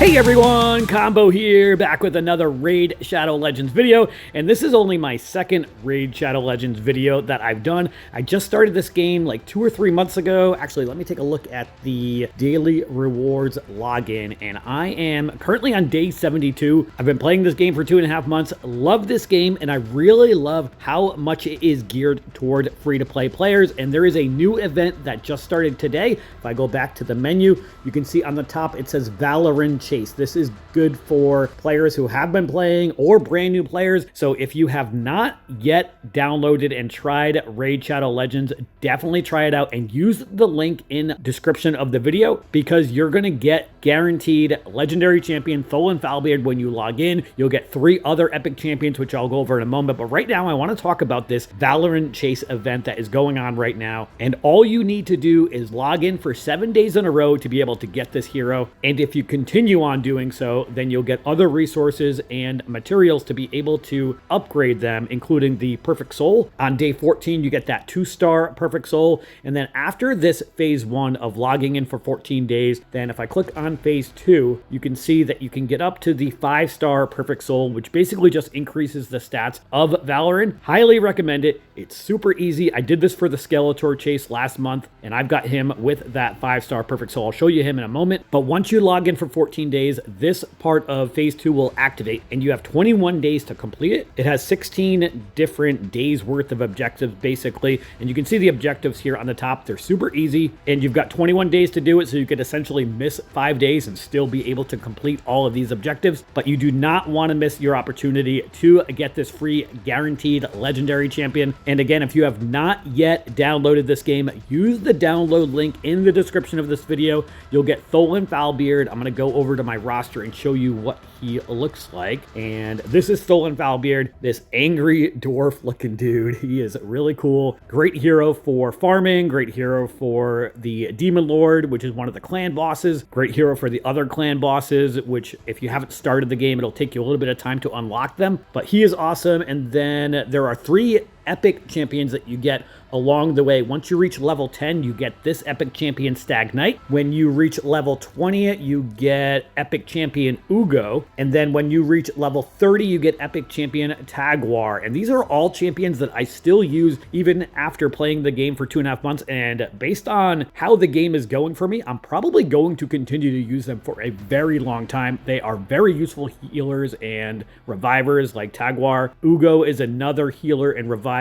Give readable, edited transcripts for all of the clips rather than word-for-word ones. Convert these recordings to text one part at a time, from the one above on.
Hey everyone, Combo here, back with another Raid Shadow Legends video, and this is only my second Raid Shadow Legends video that I've done. I just started this game like 2 or 3 months ago. Actually, let me take a look at the daily rewards login, and I am currently on day 72. I've been playing this game for 2.5 months. Love this game, and I really love how much it is geared toward free-to-play players, and there is a new event that just started today. If I go back to the menu, you can see on the top it says Vallaryn Chase. This is good for players who have been playing or brand new players. So if you have not yet downloaded and tried Raid Shadow Legends, definitely try it out and use the link in description of the video because you're going to get guaranteed Legendary Champion Tholin Foulbeard when you log in. You'll get 3 other Epic Champions, which I'll go over in a moment. But right now, I want to talk about this Vallaryn Chase event that is going on right now. And all you need to do is log in for 7 days in a row to be able to get this hero. And if you continue on doing so, then you'll get other resources and materials to be able to upgrade them, including the Perfect Soul. On day 14, you get that 2-star Perfect Soul. And then after this phase 1 of logging in for 14 days, then if I click on phase 2, you can see that you can get up to the 5-star Perfect Soul, which basically just increases the stats of Vallaryn. Highly recommend it. It's super easy. I did this for the Skeletor chase last month, and I've got him with that 5-star Perfect Soul. I'll show you him in a moment. But once you log in for 14 days, this part of phase 2 will activate, and you have 21 days to complete it. It has 16 different days worth of objectives, basically, and you can see the objectives here on the top. They're super easy, and you've got 21 days to do it, so you could essentially miss 5 days and still be able to complete all of these objectives. But you do not want to miss your opportunity to get this free guaranteed Legendary Champion. And again, if you have not yet downloaded this game, use the download link in the description of this video. You'll get Tholin Foulbeard. I'm going to go over to my roster and show you what he looks like. And this is Tholin Foulbeard, this angry dwarf looking dude. He is really cool. Great hero for farming, great hero for the Demon Lord, which is one of the clan bosses, great hero for the other clan bosses, which if you haven't started the game, it'll take you a little bit of time to unlock them. But he is awesome. And then there are 3 Epic Champions that you get along the way. Once you reach level 10, you get this Epic Champion Stag Knight. When you reach level 20, you get Epic Champion Uugo. And then when you reach level 30, you get Epic Champion Tagoar. And these are all champions that I still use even after playing the game for 2.5 months. And based on how the game is going for me, I'm probably going to continue to use them for a very long time. They are very useful healers and revivers like Tagoar. Uugo is another healer and reviver.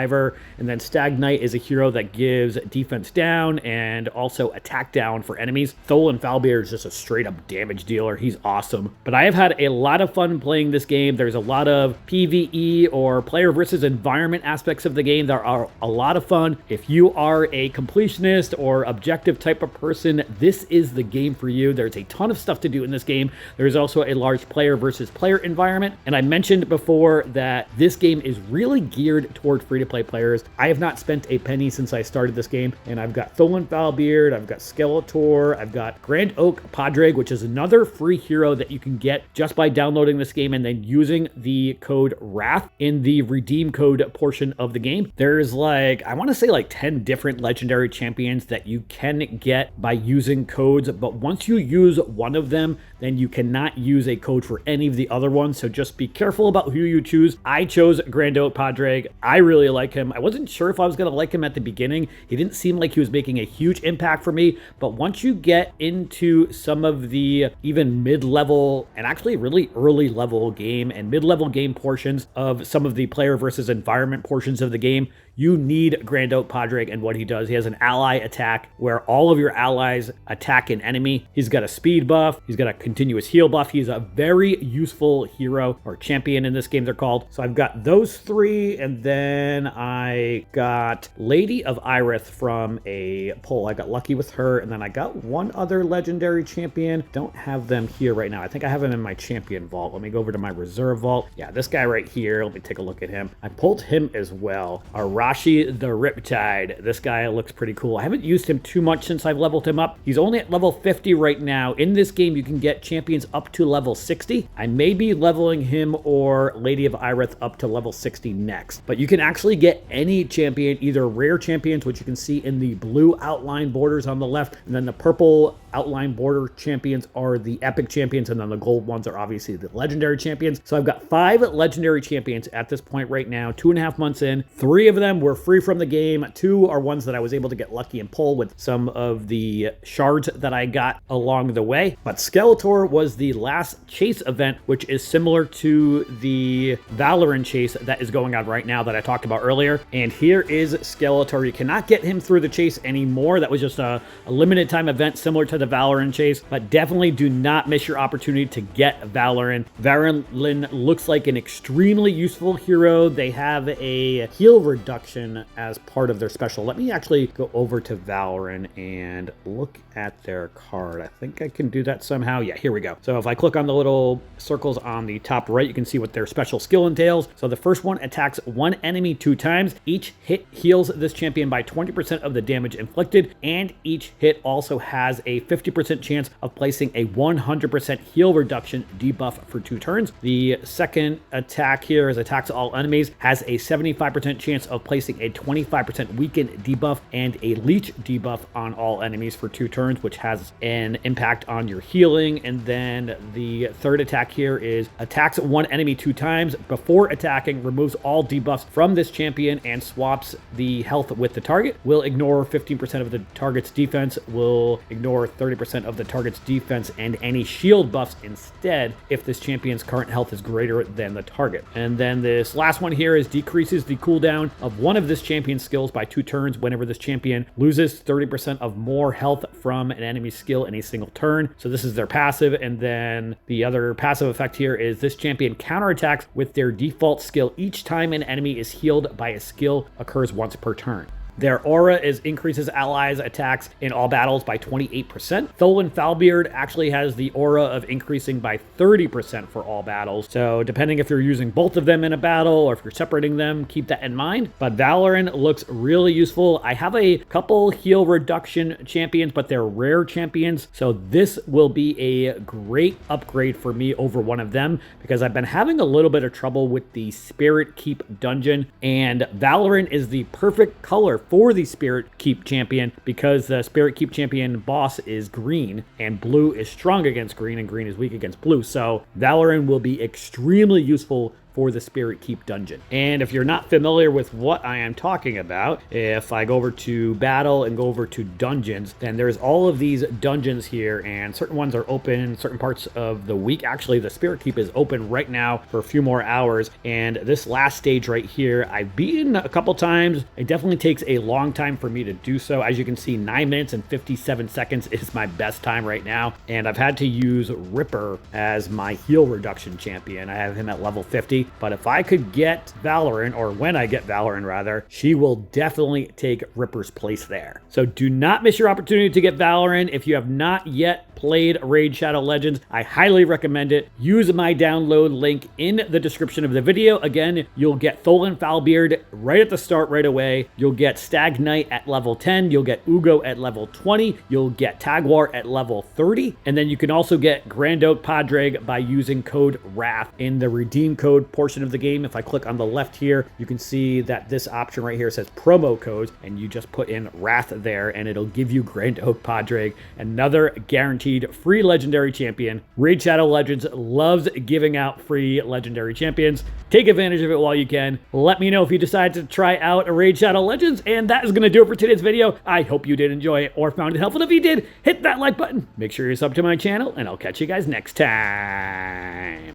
And then Stag Knight is a hero that gives defense down and also attack down for enemies. Tholin Foulbeard is just a straight up damage dealer. He's awesome. But I have had a lot of fun playing this game. There's a lot of PvE or player versus environment aspects of the game that are a lot of fun. If you are a completionist or objective type of person, this is the game for you. There's a ton of stuff to do in this game. There's also a large player versus player environment. And I mentioned before that this game is really geared toward free-to-play players. I have not spent a penny since I started this game, and I've got Tholin Foulbeard, I've got Skeletor, I've got Grand Oak Padraig, which is another free hero that you can get just by downloading this game and then using the code WRATH in the redeem code portion of the game. There's like, I want to say like 10 different legendary champions that you can get by using codes, but once you use one of them, then you cannot use a code for any of the other ones, so just be careful about who you choose. I chose Grand Oak Padraig. I really like him. I wasn't sure if I was going to like him at the beginning. He didn't seem like he was making a huge impact for me, but once you get into some of the even mid-level and actually really early level game and mid-level game portions of some of the player versus environment portions of the game, you need Grand Oak Padraig and what he does. He has an ally attack where all of your allies attack an enemy. He's got a speed buff. He's got a continuous heal buff. He's a very useful hero or champion in this game, they're called. So I've got those 3, and then I got Lady of Irith from a poll. I got lucky with her, and then I got one other legendary champion. Don't have them here right now. I think I have him in my champion vault. Let me go over to my reserve vault. Yeah, this guy right here. Let me take a look at him. I pulled him as well. All right. Arashi the Riptide. This guy looks pretty cool. I haven't used him too much since I've leveled him up. He's only at level 50 right now. In this game, you can get champions up to level 60. I may be leveling him or Lady of Irith up to level 60 next. But you can actually get any champion, either rare champions, which you can see in the blue outline borders on the left, and then the purple outline border champions are the epic champions, and then the gold ones are obviously the legendary champions. So I've got 5 legendary champions at this point right now, 2.5 months in. 3 of them were free from the game. 2 are ones that I was able to get lucky and pull with some of the shards that I got along the way. But Skeletor was the last chase event, which is similar to the Vallaryn chase that is going on right now that I talked about earlier. And here is Skeletor. You cannot get him through the chase anymore. That was just a limited time event similar to the Vallaryn chase, but definitely do not miss your opportunity to get Vallaryn. Vallaryn looks like an extremely useful hero. They have a heal reduction as part of their special. Let me actually go over to Vallaryn and look at their card. I think I can do that somehow. Yeah, here we go. So if I click on the little circles on the top right, you can see what their special skill entails. So the first one attacks one enemy 2 times. Each hit heals this champion by 20% of the damage inflicted, and each hit also has a 50% chance of placing a 100% heal reduction debuff for 2 turns. The second attack here is attacks all enemies, has a 75% chance of placing a 25% weakened debuff and a leech debuff on all enemies for 2 turns, which has an impact on your healing. And then the third attack here is attacks one enemy 2 times. Before attacking, removes all debuffs from this champion and swaps the health with the target. Will ignore 15% of the target's defense, will ignore 30% of the target's defense and any shield buffs instead if this champion's current health is greater than the target. And then this last one here is decreases the cooldown of one of this champion's skills by 2 turns whenever this champion loses 30% of more health from an enemy's skill in a single turn. So this is their passive, and then the other passive effect here is this champion counterattacks with their default skill each time an enemy is healed by a skill occurs once per turn. Their aura is increases allies' attacks in all battles by 28%. Tholin Foulbeard actually has the aura of increasing by 30% for all battles. So depending if you're using both of them in a battle or if you're separating them, keep that in mind. But Vallaryn looks really useful. I have a couple heal reduction champions, but they're rare champions. So this will be a great upgrade for me over one of them because I've been having a little bit of trouble with the Spirit Keep dungeon, and Vallaryn is the perfect color for the Spirit Keep champion because the Spirit Keep champion boss is green and blue is strong against green and green is weak against blue. So Vallaryn will be extremely useful for the Spirit Keep dungeon. And if you're not familiar with what I am talking about, if I go over to battle and go over to dungeons, then there's all of these dungeons here, and certain ones are open certain parts of the week. Actually, the Spirit Keep is open right now for a few more hours, and this last stage right here, I've beaten a couple times. It definitely takes a long time for me to do so. As you can see, 9 minutes and 57 seconds is my best time right now, and I've had to use Ripper as my heal reduction champion. I have him at level 50. But if I could get Vallaryn, or when I get Vallaryn rather, she will definitely take Ripper's place there. So do not miss your opportunity to get Vallaryn. If you have not yet played Raid Shadow Legends, I highly recommend it. Use my download link in the description of the video. Again, you'll get Tholin Foulbeard right at the start right away. You'll get Stag Knight at level 10. You'll get Uugo at level 20. You'll get Tagoar at level 30. And then you can also get Grand Oak Padraig by using code WRATH in the redeem code portion of the game. If I click on the left here, you can see that this option right here says promo codes, and you just put in WRATH there and it'll give you Grand Oak Padraig, another guaranteed free legendary champion. Raid Shadow Legends loves giving out free legendary champions. Take advantage of it while you can. Let me know if you decide to try out a Raid Shadow Legends, and that is going to do it for today's video. I hope you did enjoy it or found it helpful. If you did, hit that like button. Make sure you're subbed to my channel, and I'll catch you guys next time.